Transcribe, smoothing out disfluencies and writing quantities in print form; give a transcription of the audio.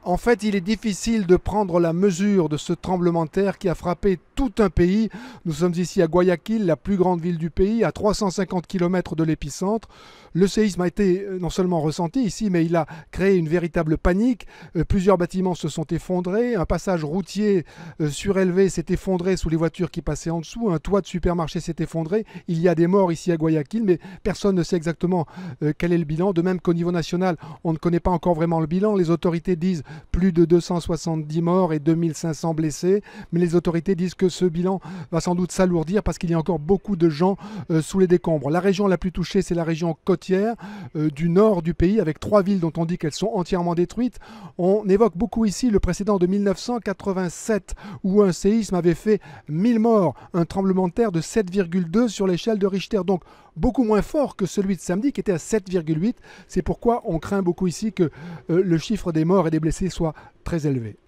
En fait, il est difficile de prendre la mesure de ce tremblement de terre qui a frappé tout un pays. Nous sommes ici à Guayaquil, la plus grande ville du pays, à 350 km de l'épicentre. Le séisme a été non seulement ressenti ici, mais il a créé une véritable panique. Plusieurs bâtiments se sont effondrés, un passage routier surélevé s'est effondré sous les voitures qui passaient en dessous, un toit de supermarché s'est effondré. Il y a des morts ici à Guayaquil, mais personne ne sait exactement quel est le bilan. De même qu'au niveau national, on ne connaît pas encore vraiment le bilan. Les autorités disent plus de 270 morts et 2500 blessés, mais les autorités disent que ce bilan va sans doute s'alourdir parce qu'il y a encore beaucoup de gens sous les décombres. La région la plus touchée, c'est la région côtière du nord du pays, avec 3 villes dont on dit qu'elles sont entièrement détruites. On évoque beaucoup ici le précédent de 1987, où un séisme avait fait 1000 morts, un tremblement de terre de 7,2 sur l'échelle de Richter, donc beaucoup moins fort que celui de samedi qui était à 7,8. C'est pourquoi on craint beaucoup ici que le chiffre des morts et des blessés soit très élevé.